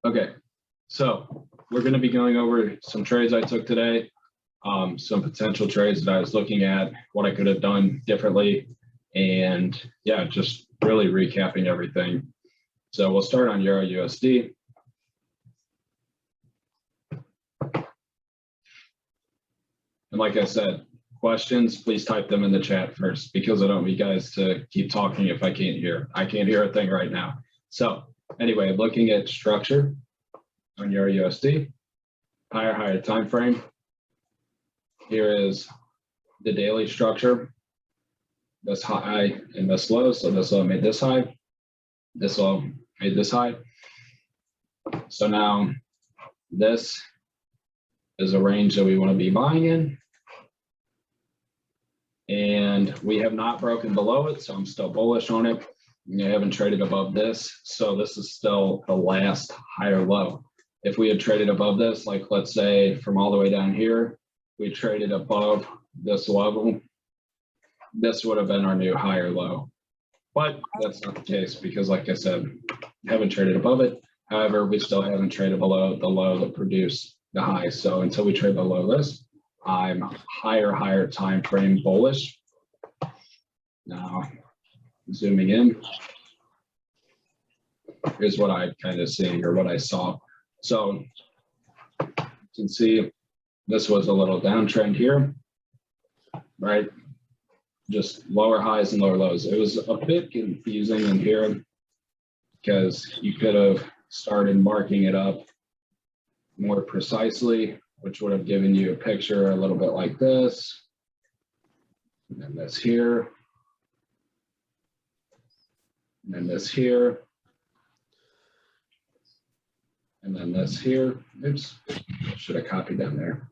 Okay, so we're going to be going over some trades I took today, some potential trades that I was looking at, what I could have done differently, and yeah, just really recapping everything. So we'll start on EURUSD. And like I said, questions, please type them in the chat first, because I don't want you guys to keep talking if I can't hear. I can't hear a thing right now. So anyway, looking at structure on EURUSD, higher time frame. Here is the daily structure. This high and this low. So this low made this high. This low made this high. So now this is a range that we want to be buying in. And we have not broken below it, so I'm still bullish on it. I haven't traded above this, so this is still the last higher low. If we had traded above this, like let's say from all the way down here, we traded above this level, this would have been our new higher low. But that's not the case because, like I said, we haven't traded above it. However, we still haven't traded below the low that produced the high. So until we trade below this, I'm higher time frame bullish. Now, zooming in, here's what I kind of see or what I saw. So you can see this was a little downtrend here, right? Just lower highs and lower lows. It was a bit confusing in here because you could have started marking it up more precisely, which would have given you a picture a little bit like this. And then this here. And then this here. And then this here. Oops, should have copied down there.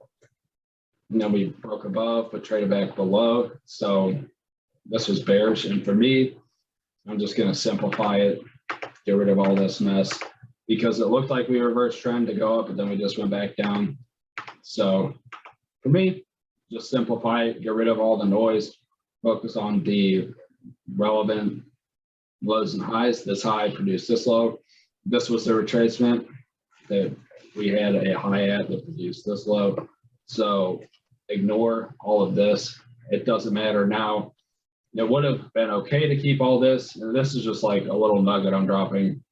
And then we broke above, but traded back below. So this was bearish. And for me, I'm just going to simplify it, get rid of all this mess, because it looked like we reversed trend to go up, but then we just went back down. So for me, just simplify it, get rid of all the noise, focus on the relevant lows and highs. This high produced this low. This was the retracement that we had a high at that produced this low. So ignore all of this. It doesn't matter now. It would have been okay to keep all this. And this is just like a little nugget I'm dropping.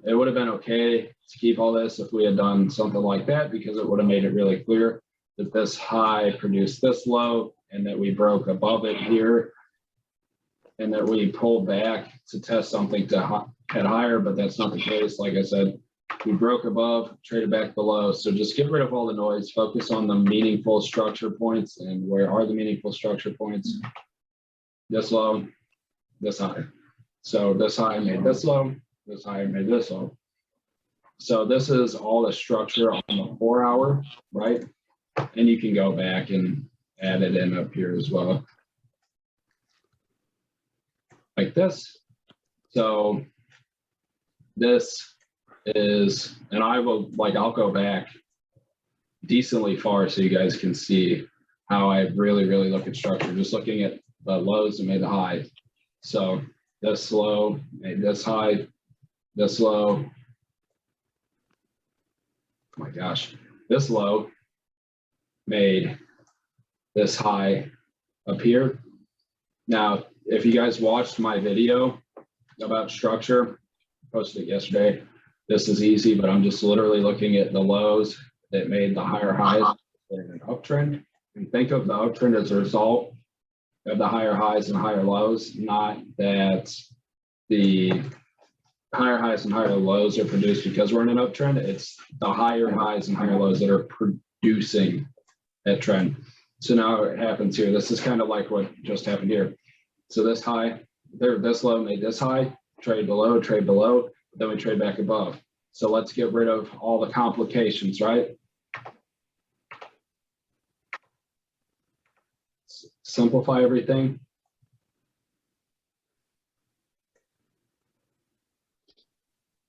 It would have been okay to keep all this if we had done something like that, because it would have made it really clear that this high produced this low and that we broke above it here and that we pulled back to test something to head higher, but that's not the case. Like I said, we broke above, traded back below. So just get rid of all the noise, focus on the meaningful structure points. And where are the meaningful structure points? This low, this high. So this high made this low, this high made this low. So this is all the structure on the 4 hour, right? And you can go back and add it in up here as well. Like this. So this is, and I will, like, I'll go back decently far so you guys can see how I really look at structure, just looking at the lows and made the high. So this low made this high, this low, oh my gosh, this low made this high up here. Now, if you guys watched my video about structure, I posted it yesterday. This is easy, but I'm just literally looking at the lows that made the higher highs in an uptrend. And think of the uptrend as a result of the higher highs and higher lows, not that the higher highs and higher lows are produced because we're in an uptrend. It's the higher highs and higher lows that are producing that trend. So now it happens here. This is kind of like what just happened here. So this high, this low made this high, trade below, then we trade back above. So let's get rid of all the complications, right? Simplify everything.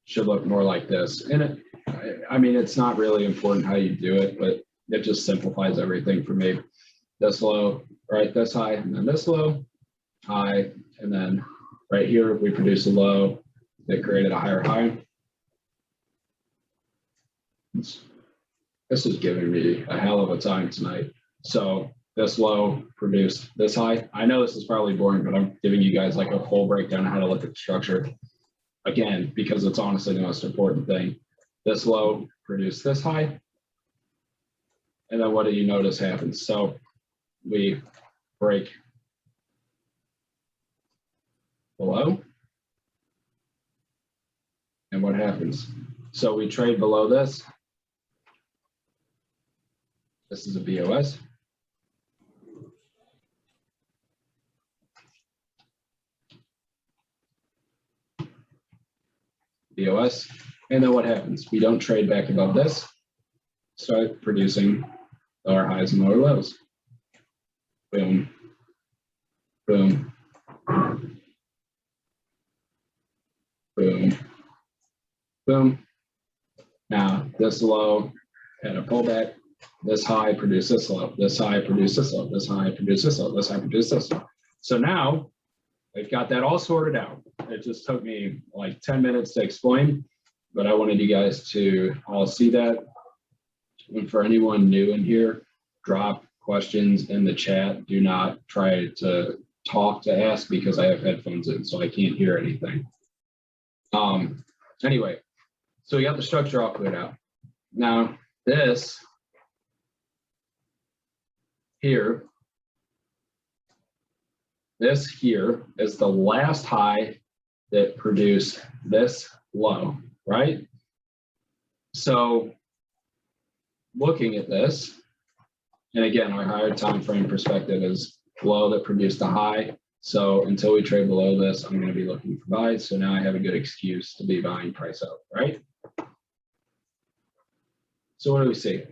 Should look more like this. And I mean, it's not really important how you do it, but it just simplifies everything for me. This low, right, this high, and then this low, high, and then right here we produce a low that created a higher high. This is giving me a hell of a time tonight. So this low produced this high. I know this is probably boring, but I'm giving you guys like a full breakdown of how to look at the structure. Again, because it's honestly the most important thing. This low produced this high. And then what do you notice happens? So we break below. And what happens? So we trade below this. This is a BOS. BOS. And then what happens? We don't trade back above this. Start producing lower highs and lower lows. Boom. Boom. Boom. Boom. Now this low had a pullback. This high produced this low. This high produced this low. This high produced this low. This high produced this low. So now I've got that all sorted out. It just took me like 10 minutes to explain, but I wanted you guys to all see that. And for anyone new in here, drop questions in the chat. Do not try to talk to ask because I have headphones in, so I can't hear anything. Anyway, so we got the structure all cleared out. Now this here, this here is the last high that produced this low, right? So looking at this, and again, our higher time frame perspective is low that produced a high. So until we trade below this, I'm going to be looking for buys. So now I have a good excuse to be buying price out, right? So what do we see?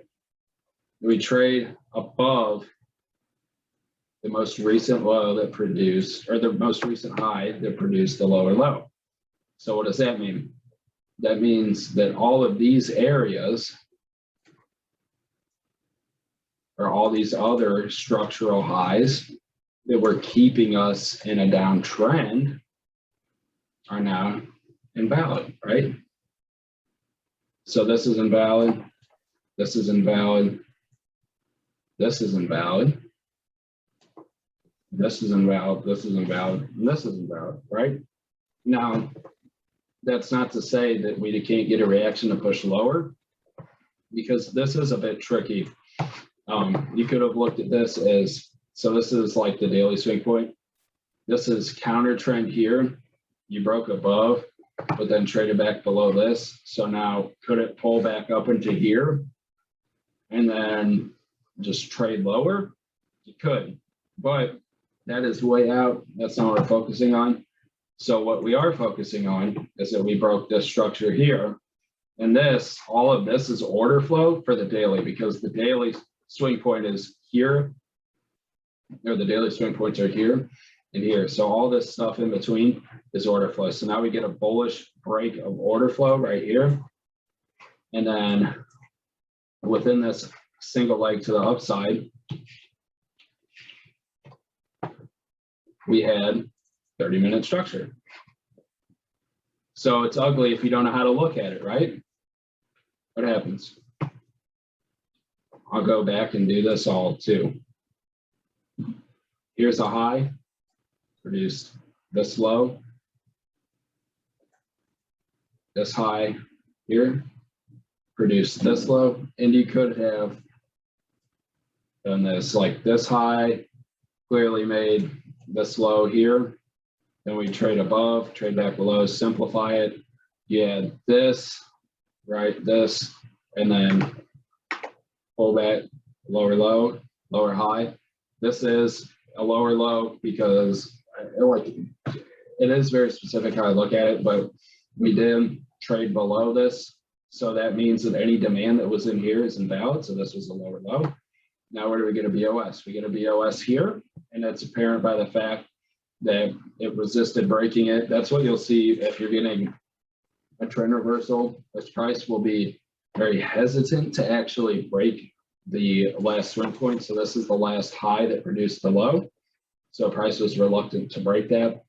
We trade above the most recent low that produced, or the most recent high that produced the lower low. So what does that mean? That means that all of these areas, or all these other structural highs that were keeping us in a downtrend, are now invalid, right? So this is invalid, this is invalid, this is invalid, this is invalid, this is invalid, and this is invalid, right? Now, that's not to say that we can't get a reaction to push lower, because this is a bit tricky. You could have looked at this as, so this is like the daily swing point. This is counter trend here. You broke above, but then traded back below this. So now could it pull back up into here and then just trade lower? You could, but that is way out. That's not what we're focusing on. So what we are focusing on is that we broke this structure here. And this, all of this is order flow for the daily, because the daily swing point is here, or the daily swing points are here and here. So all this stuff in between is order flow. So now we get a bullish break of order flow right here. And then within this single leg to the upside, we had 30-minute structure. So it's ugly if you don't know how to look at it, right? What happens? I'll go back and do this all too. Here's a high, produced this low, this high here, produced this low, and you could have done this like this high, clearly made this low here, then we trade above, trade back below, simplify it. You add this, right, this, and then pull back, lower low, lower high. This is a lower low because it is very specific how I look at it, but we did trade below this. So that means that any demand that was in here is invalid. So this was a lower low. Now where do we get a BOS? We get a BOS here, and it's apparent by the fact that it resisted breaking it. That's what you'll see if you're getting a trend reversal. This price will be very hesitant to actually break the last swing point. So this is the last high that produced the low. So price was reluctant to break that.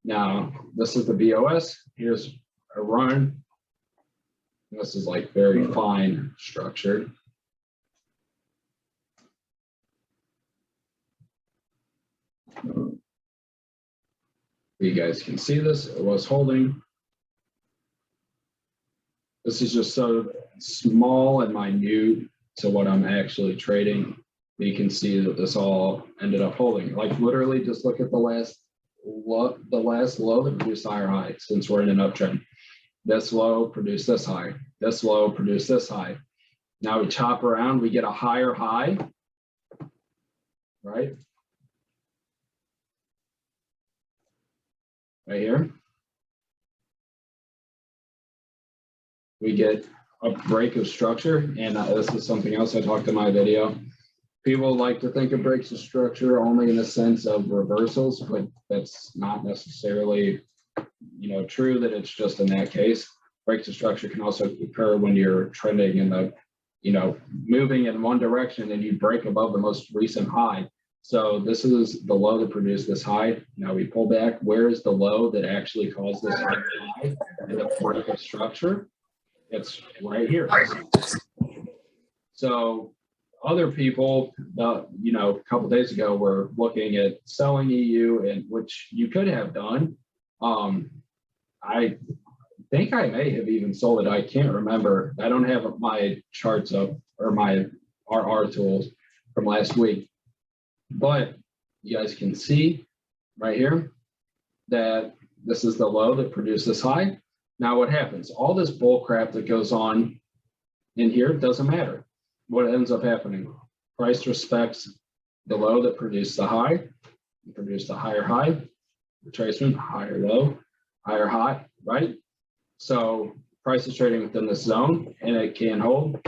Now, this is the BOS. Here's a run. This is like very fine structured. You guys can see this, it was holding. This is just so small and minute to what I'm actually trading. You can see that this all ended up holding. Like literally just look at the last low that produced higher high since we're in an uptrend. This low produced this high. This low produced this high. Now we chop around, we get a higher high, right? Right here. We get a break of structure, and this is something else I talked in my video. People like to think of breaks of structure only in the sense of reversals, but that's not necessarily, true that it's just in that case. Breaks of structure can also occur when you're trending in the, moving in one direction and you break above the most recent high. So this is the low that produced this high. Now we pull back. Where is the low that actually caused this high in the break of structure? It's right here. So other people, a couple days ago were looking at selling EU, and which you could have done. I think I may have even sold it. I can't remember. I don't have my charts up or my RR tools from last week, but you guys can see right here that this is the low that produced this high. Now what happens? All this bull crap that goes on in here doesn't matter. What ends up happening? Price respects the low that produced the high, produced a higher high, retracement, higher low, higher high, right? So price is trading within this zone and it can hold.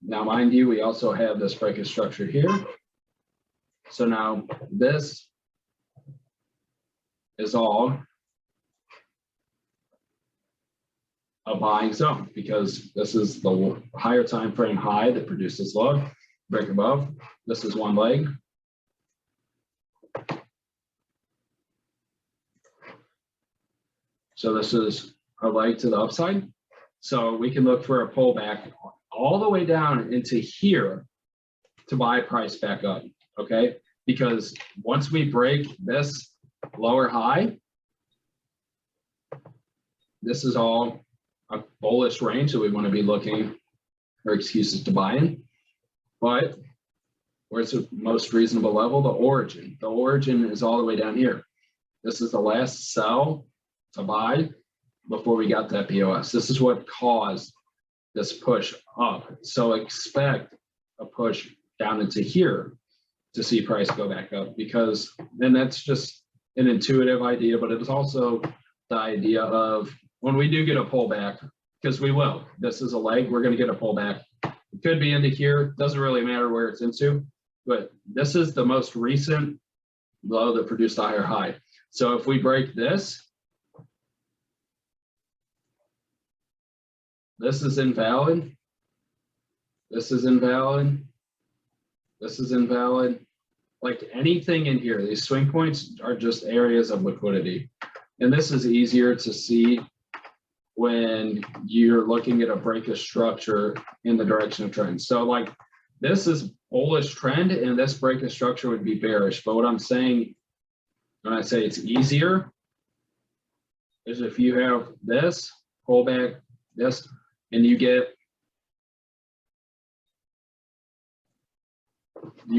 Now, mind you, we also have this break of structure here. So now this is all a buying zone because this is the higher time frame high that produces low, break above. This is one leg. So this is a leg to the upside. So we can look for a pullback all the way down into here to buy price back up, okay? Because once we break this lower high, this is all a bullish range that we want to be looking for excuses to buy in. But where's the most reasonable level? The origin. The origin is all the way down here. This is the last sell to buy before we got that POS. This is what caused this push up. So expect a push down into here to see price go back up, because then that's just an intuitive idea, but it is also the idea of when we do get a pullback, because we will, this is a leg, we're going to get a pullback. It could be into here, doesn't really matter where it's into, but this is the most recent low that produced a higher high. So if we break this, this is invalid, this is invalid, this is invalid. Like anything in here, these swing points are just areas of liquidity. And this is easier to see when you're looking at a break of structure in the direction of trend. So like this is bullish trend and this break of structure would be bearish. But what I'm saying when I say it's easier is if you have this pullback, this, and you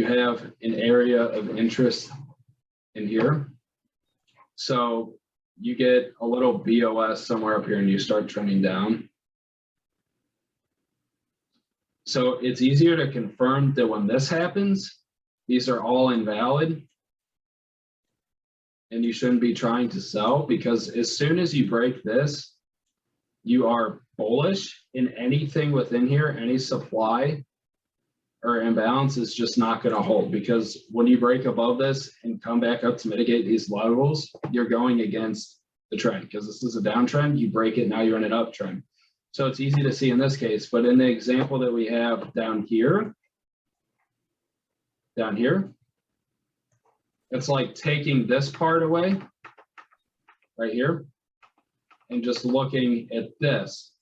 have an area of interest in here. So you get a little BOS somewhere up here and you start trending down. So it's easier to confirm that when this happens, these are all invalid and you shouldn't be trying to sell, because as soon as you break this, you are bullish in anything within here. Any supply or imbalance is just not going to hold, because when you break above this and come back up to mitigate these levels, you're going against the trend, because this is a downtrend. You break it, now you're in an uptrend. So it's easy to see in this case, but in the example that we have down here, it's like taking this part away right here and just looking at this.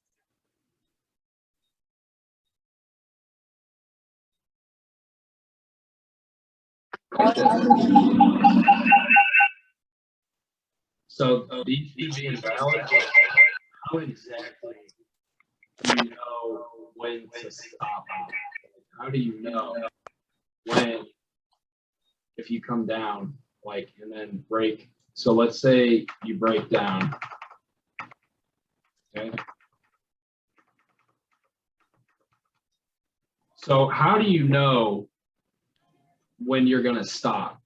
like this. So these being valid, how exactly do you know when to stop? How do you know when, if you come down, like, and then break? So let's say you break down, okay? So how do you know when you're going to stop?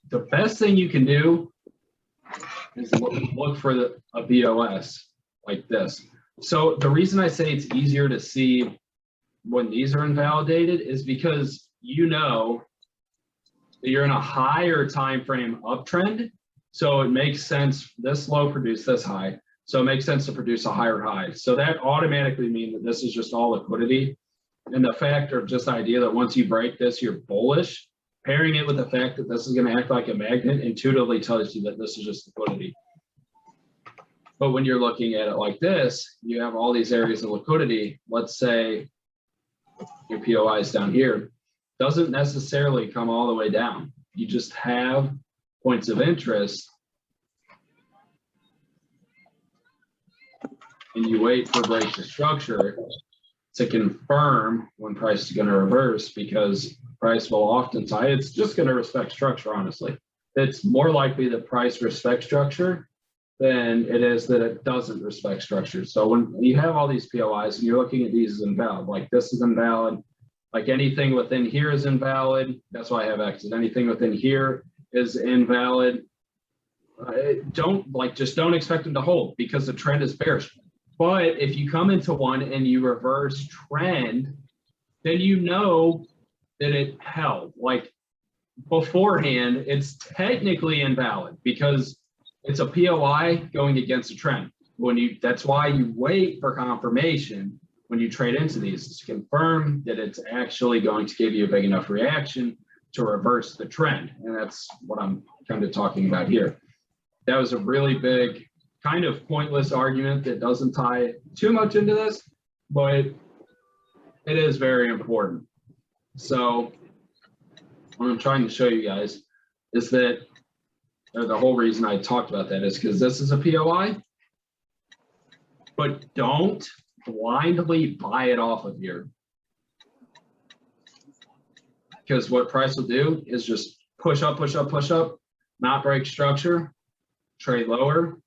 The best thing you can do is look for a BOS like this. So the reason I say it's easier to see when these are invalidated is because you know that you're in a higher time frame uptrend. So it makes sense, this low produced this high. So it makes sense to produce a higher high. So that automatically means that this is just all liquidity. And the fact of just the idea that once you break this, you're bullish, pairing it with the fact that this is going to act like a magnet intuitively tells you that this is just liquidity. But when you're looking at it like this, you have all these areas of liquidity. Let's say your POI is down here, doesn't necessarily come all the way down. You just have points of interest and you wait for break to structure to confirm when price is going to reverse, because price will oftentimes, it's just going to respect structure, honestly. It's more likely that price respects structure than it is that it doesn't respect structure. So when you have all these POIs and you're looking at these as invalid, like this is invalid, like anything within here is invalid. That's why I have exit. Anything within here is invalid. Just don't expect them to hold because the trend is bearish. But if you come into one and you reverse trend, then you know that it held. Like beforehand, it's technically invalid because it's a POI going against a trend. That's why you wait for confirmation when you trade into these, to confirm that it's actually going to give you a big enough reaction to reverse the trend. And that's what I'm kind of talking about here. That was a really big, kind of pointless argument that doesn't tie too much into this, but it is very important. So what I'm trying to show you guys is that the whole reason I talked about that is because this is a POI, but don't blindly buy it off of here. Because what price will do is just push up, push up, push up, not break structure, trade lower,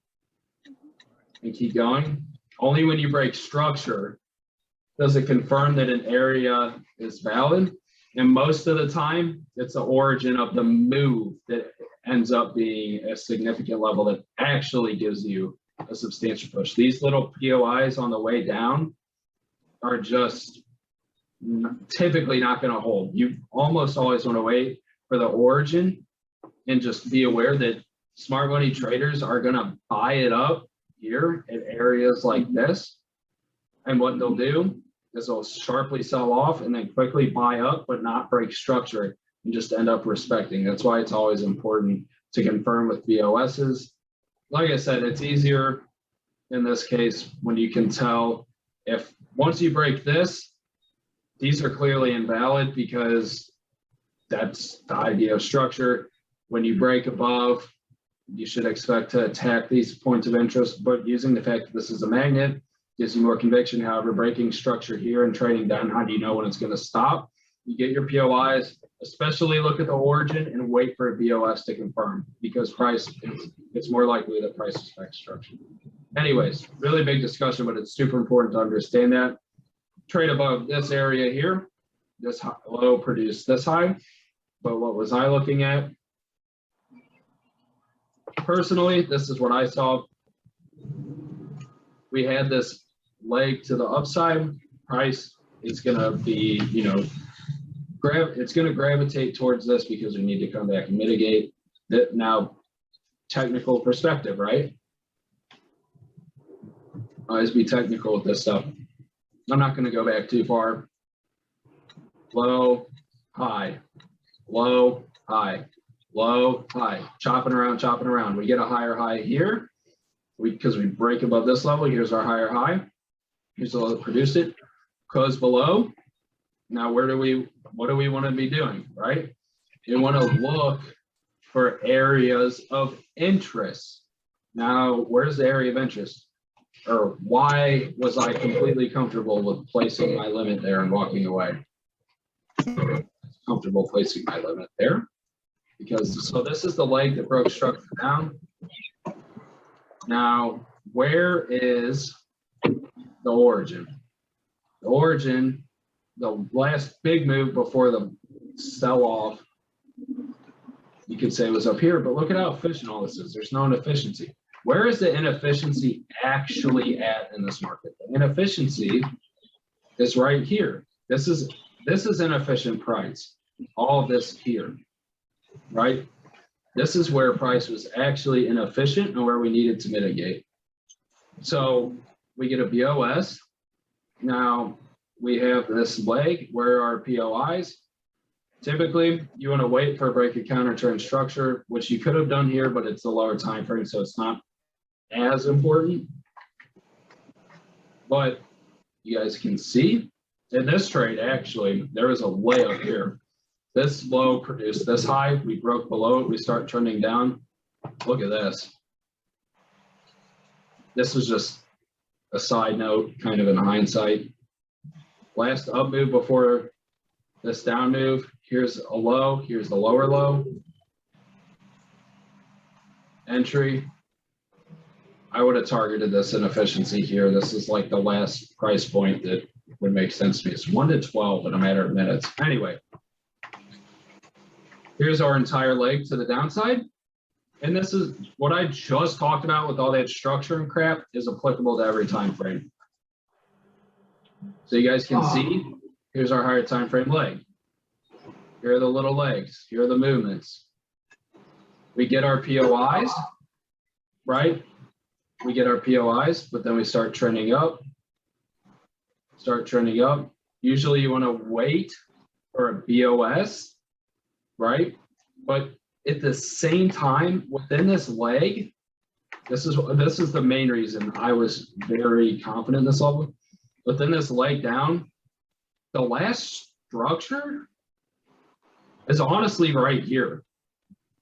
and keep going. Only when you break structure does it confirm that an area is valid. And most of the time, it's the origin of the move that ends up being a significant level that actually gives you a substantial push. These little POIs on the way down are just typically not going to hold. You almost always want to wait for the origin and just be aware that smart money traders are going to buy it up here at areas like this. And what they'll do is they'll sharply sell off and then quickly buy up, but not break structure and just end up respecting. That's why it's always important to confirm with BOSs. Like I said, it's easier in this case when you can tell if once you break this, these are clearly invalid because that's the idea of structure. When you break above, you should expect to attack these points of interest, but using the fact that this is a magnet gives you more conviction. However, breaking structure here and trading down, how do you know when it's going to stop? You get your POIs, especially look at the origin and wait for a BOS to confirm, because price, it's more likely that price respects structure. Anyways, really big discussion, but it's super important to understand that. Trade above this area here, this low produced this high, but what was I looking at? Personally, this is what I saw. We had this leg to the upside. Price is going to be, it's going to gravitate towards this because we need to come back and mitigate that. Now, technical perspective, right? Always be technical with this stuff. I'm not going to go back too far. Low, high, low, high, low, high, chopping around. We get a higher high here because we break above this level. Here's our higher high. Here's the level that produced it. Close below. Now, what do we want to be doing, right? You want to look for areas of interest. Now, where's the area of interest? Or why was I completely comfortable with placing my limit there and walking away? Comfortable placing my limit there because, so this is the leg that broke structure down. Now, where is the origin? The origin, the last big move before the sell-off, you could say was up here, but look at how efficient all this is. There's no inefficiency. Where is the inefficiency actually at in this market? The inefficiency is right here. This is inefficient price. All of this here, right? This is where price was actually inefficient and where we needed to mitigate. So we get a BOS. Now we have this leg. Where are POIs? Typically, you want to wait for a break of counter trend structure, which you could have done here, but it's a lower time frame, so it's not as important. But you guys can see in this trade, actually, there was a way up here. This low produced this high. We broke below it. We start trending down. Look at this. This was just a side note, kind of in hindsight. Last up move before this down move. Here's a low. Here's the lower low. Entry. I would have targeted this inefficiency here. This is like the last price point that would make sense to me. It's 1 to 12 in a matter of minutes. Anyway, here's our entire leg to the downside. And this is what I just talked about with all that structure and crap is applicable to every time frame. So you guys can see, here's our higher time frame leg. Here are the little legs. Here are the movements. We get our POIs, right? We get our POIs, but then we start trending up. Start trending up. Usually you want to wait for a BOS, right? But at the same time, within this leg, this is the main reason I was very confident in this level. Within this leg down, the last structure is honestly right here.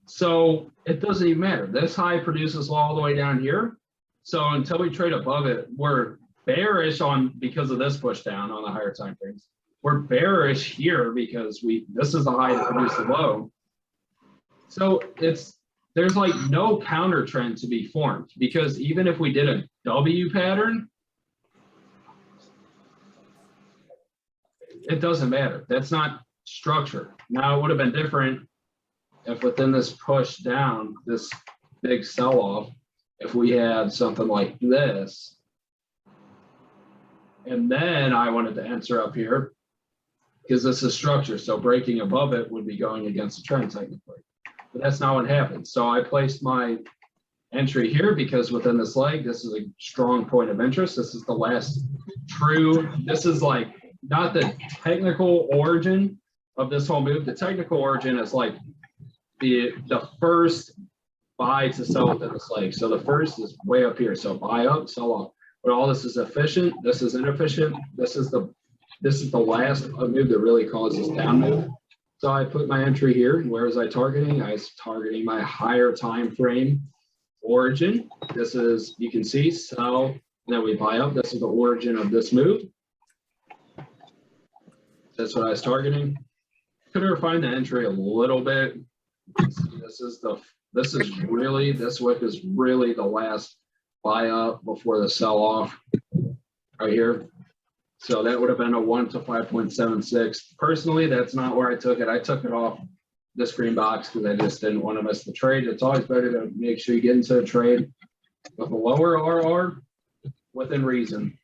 So it doesn't even matter. This high produces low all the way down here. So until we trade above it, we're bearish on because of this push down on the higher time frames. We're bearish here because this is the high to produce the low. So there's like no counter trend to be formed because even if we did a W pattern, it doesn't matter. That's not structure. Now it would have been different if within this push down, this big sell-off, if we had something like this, and then I wanted to enter up here because this is structure. So breaking above it would be going against the trend technically, but that's not what happened. So I placed my entry here because within this leg, this is a strong point of interest. This is the last true, this is like not the technical origin of this whole move. The technical origin is like the first buy to sell within this leg. So the first is way up here. So buy up, sell off. But all this is efficient. This is inefficient. This is the last move that really causes down move. So I put my entry here. Where was I targeting? I was targeting my higher time frame origin. This is, you can see, sell, and then we buy up. This is the origin of this move. That's what I was targeting. Could refine the entry a little bit. This wick is really the last buy up before the sell off right here. So that would have been a 1 to 5.76. Personally, that's not where I took it. I took it off this green box because I just didn't want to miss the trade. It's always better to make sure you get into a trade with a lower RR within reason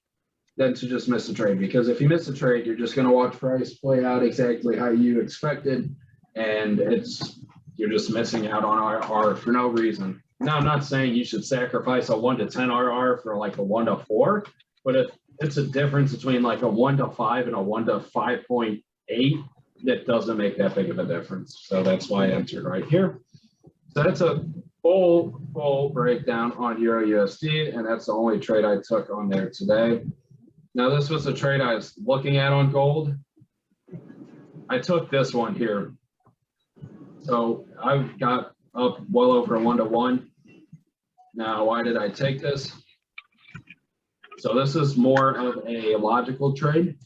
than to just miss a trade. Because if you miss a trade, you're just going to watch price play out exactly how you expected, and you're just missing out on RR for no reason. Now, I'm not saying you should sacrifice a 1 to 10 RR for like a 1 to 4, but if it's a difference between like a 1 to 5 and a 1 to 5.8, that doesn't make that big of a difference. So that's why I entered right here. So that's a full breakdown on EURUSD, and that's the only trade I took on there today. Now, this was a trade I was looking at on gold. I took this one here. So I've got up well over a 1-to-1. Now, why did I take this? So this is more of a logical trade.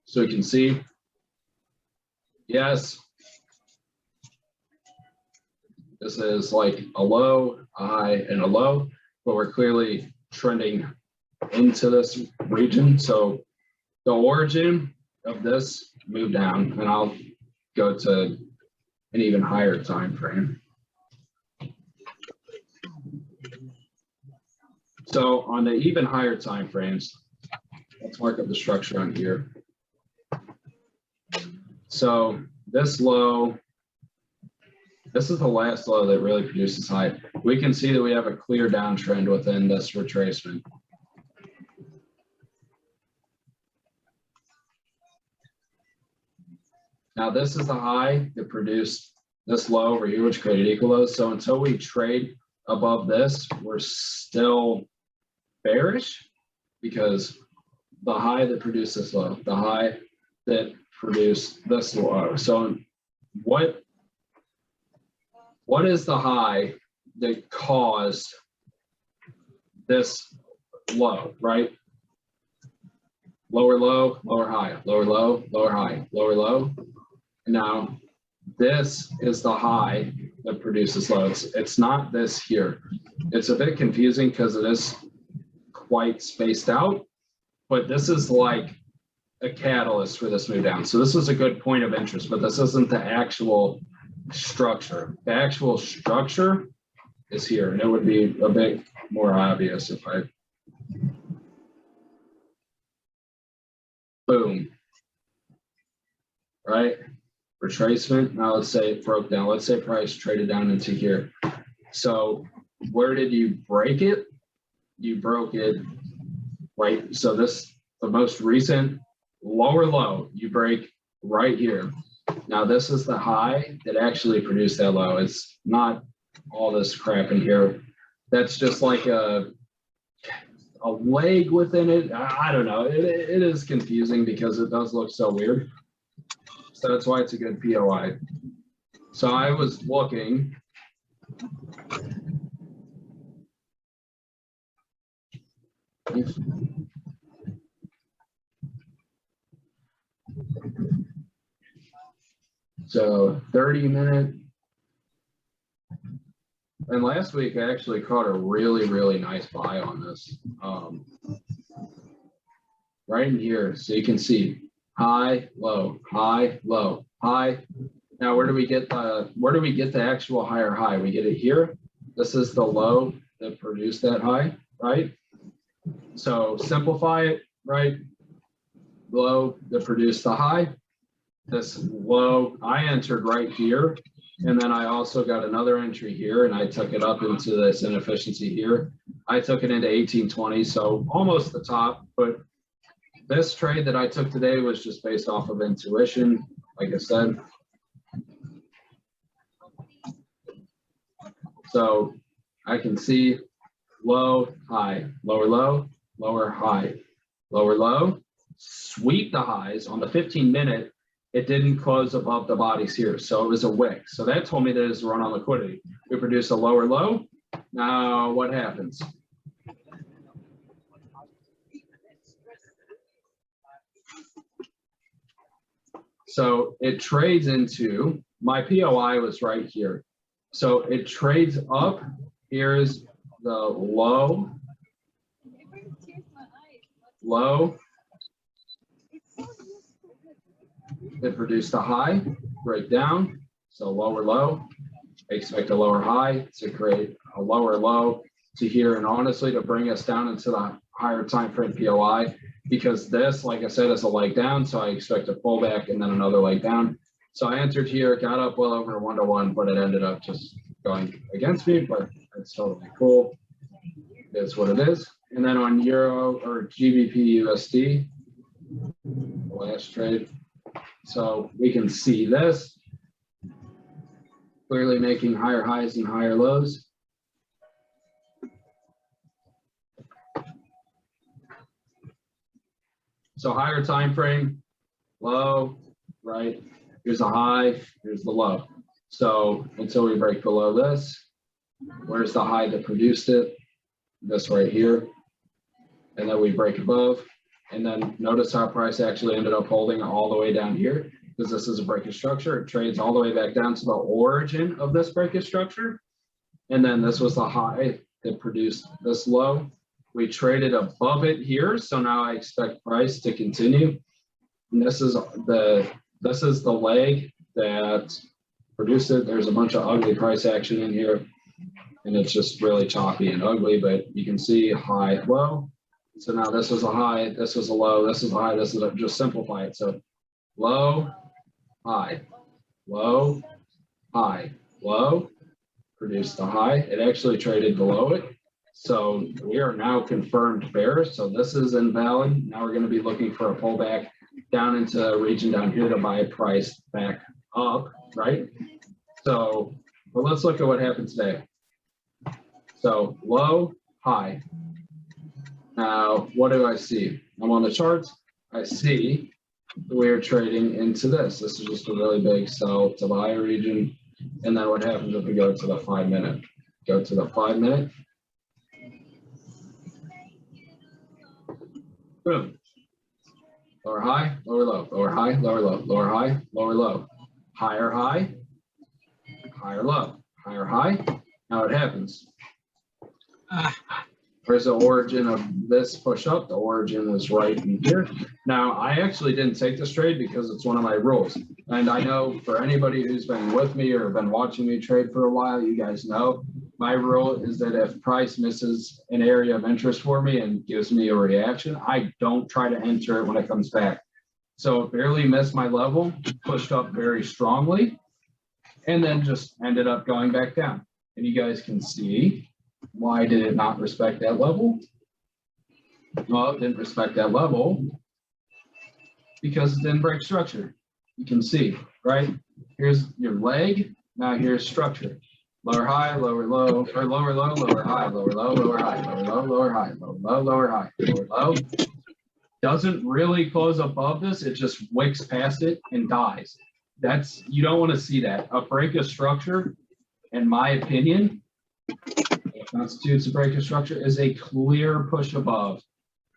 So you can see, yes, this is like a low, a high, and a low, but we're clearly trending into this region. So the origin of this moved down, and I'll go to an even higher time frame. So on the even higher time frames, let's mark up the structure on here. So this low, this is the last low that really produces high. We can see that we have a clear downtrend within this retracement. Now this is the high that produced this low over here, which created equal lows. So until we trade above this, we're still bearish because the high that produced this low, the high that produced this low. So what is the high that caused this low, right? Lower low, lower high, lower low, lower high, lower low. Now, this is the high that produces low. It's not this here. It's a bit confusing because it is quite spaced out, but this is like a catalyst for this move down. So this is a good point of interest, but this isn't the actual structure. The actual structure is here, and it would be a bit more obvious if I boom, right? Retracement. Now let's say it broke down. Let's say price traded down into here. So where did you break it? You broke it right. So this, the most recent lower low, you break right here. Now this is the high that actually produced that low. It's not all this crap in here. That's just like a leg within it. I don't know. It is confusing because it does look so weird. So that's why it's a good POI. So I was looking. So 30-minute. And last week I actually caught a really, really nice buy on this. Right in here. So you can see high, low, high, low, high. Now where do we get the actual higher high? We get it here. This is the low that produced that high, right? So simplify it, right? Low that produced the high. This low I entered right here, and then I also got another entry here, and I took it up into this inefficiency here. I took it into 1820, so almost the top, but this trade that I took today was just based off of intuition, like I said. So I can see low, high, lower low, lower high, lower low, sweep the highs. On the 15-minute, it didn't close above the bodies here, so it was a wick. So that told me that it's a run on liquidity. We produce a lower low. Now what happens? So it trades into, my POI was right here. So it trades up. Here's the low, low. It produced a high, break down. So lower low, expect a lower high to create a lower low to here. And honestly, to bring us down into the higher time frame POI, because this, like I said, is a leg down. So I expect a pullback and then another leg down. So I entered here, got up well over 1-to-1, but it ended up just going against me, but it's totally cool. It's what it is. And then on Euro or GBP USD, the last trade. So we can see this clearly making higher highs and higher lows. So higher time frame, low, right? Here's a high, here's the low. So until we break below this, where's the high that produced it? This right here. And then we break above. And then notice how price actually ended up holding all the way down here, because this is a breakage structure. It trades all the way back down to the origin of this breakage structure. And then this was the high that produced this low. We traded above it here. So now I expect price to continue. And this is the leg that produced it. There's a bunch of ugly price action in here. And it's just really choppy and ugly, but you can see high, low. So now this was a high, this was a low, this is a high, this is a, just simplify it. So low, high, low, high, low, produced the high. It actually traded below it. So we are now confirmed bears. So this is invalid. Now we're going to be looking for a pullback down into a region down here to buy price back up, right? So, but let's look at what happened today. So low, high. Now, what do I see? I'm on the charts. I see we're trading into this. This is just a really big sell to the higher region. And then what happens if we go to the 5 minute? Go to the 5 minute. Boom. Lower high, lower low, lower high, lower low, lower high, lower low. Higher high, higher low, higher high. Now it happens. Where's the origin of this push up? The origin was right in here. Now, I actually didn't take this trade because it's one of my rules. And I know for anybody who's been with me or been watching me trade for a while, you guys know my rule is that if price misses an area of interest for me and gives me a reaction, I don't try to enter it when it comes back. So it barely missed my level, pushed up very strongly, and then just ended up going back down. And you guys can see, why did it not respect that level? Well, it didn't respect that level because it didn't break structure. You can see, right? Here's your leg. Now here's structure. Lower high, lower low, or lower low, lower high, lower low, lower high, lower low, lower high, lower low, lower high, lower low. Doesn't really close above this. It just wicks past it and dies. That's, you don't want to see that. A break of structure, in my opinion, constitutes a break of structure is a clear push above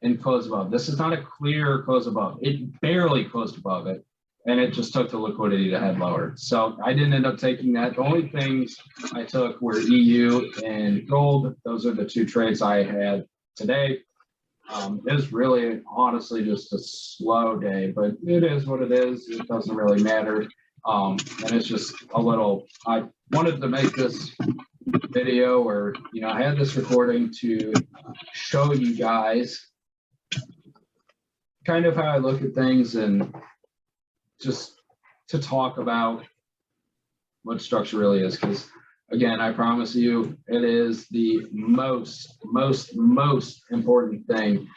and close above. This is not a clear close above. It barely closed above it, and it just took the liquidity to head lower. So I didn't end up taking that. The only things I took were EU and gold. Those are the two trades I had today. It was really, honestly, just a slow day, but it is what it is. It doesn't really matter. And it's just a little, I wanted to make this video where, you know, I had this recording to show you guys kind of how I look at things and just to talk about what structure really is. Because again, I promise you, it is the most important thing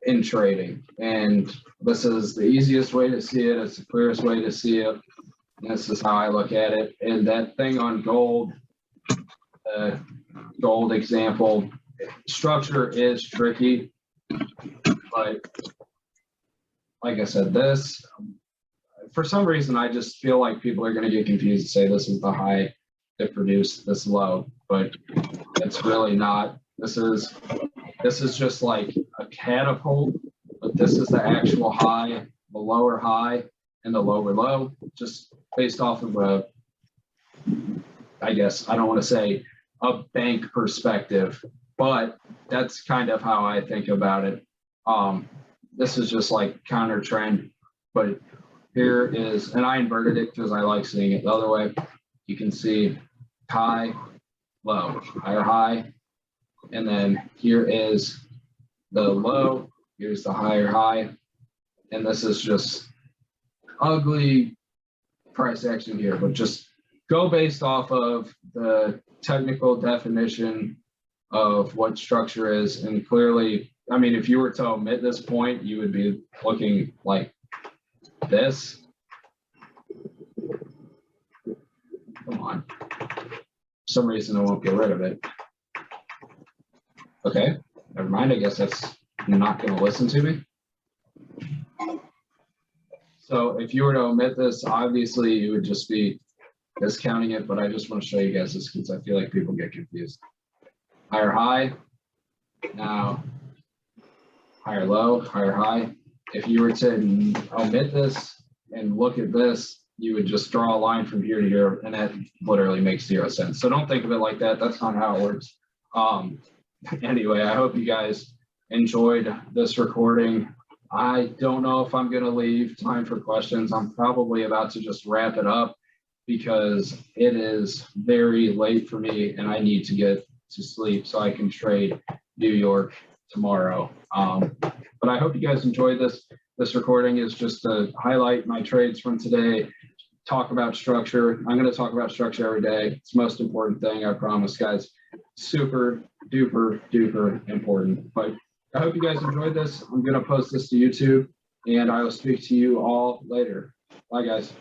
in trading. And this is the easiest way to see it. It's the clearest way to see it. And this is how I look at it. And that thing on gold, gold example, structure is tricky, but like I said, this, for some reason, I just feel like people are going to get confused and say this is the high that produced this low, but it's really not. This is just like a catapult, but this is the actual high, the lower high, and the lower low, just based off of a, I guess, I don't want to say a bank perspective, but that's kind of how I think about it. This is just like counter trend, but here is, and I inverted it because I like seeing it the other way. You can see high, low, higher high, and then here is the low, here's the higher high, and this is just ugly price action here, but just go based off of the technical definition of what structure is. And clearly, I mean, if you were to omit this point, you would be looking like this. Come on. For some reason I won't get rid of it. Okay, never mind. I guess that's not going to listen to me. So if you were to omit this, obviously you would just be discounting it, but I just want to show you guys this because I feel like people get confused. Higher high, now higher low, higher high. If you were to omit this and look at this, you would just draw a line from here to here, and that literally makes 0 sense. So don't think of it like that. That's not how it works. Anyway, I hope you guys enjoyed this recording. I don't know if I'm going to leave time for questions. I'm probably about to just wrap it up because it is very late for me and I need to get to sleep so I can trade New York tomorrow. But I hope you guys enjoyed this. This recording is just to highlight my trades from today, talk about structure. I'm going to talk about structure every day. It's the most important thing, I promise, guys. Super duper duper important. But I hope you guys enjoyed this. I'm going to post this to YouTube and I will speak to you all later. Bye, guys.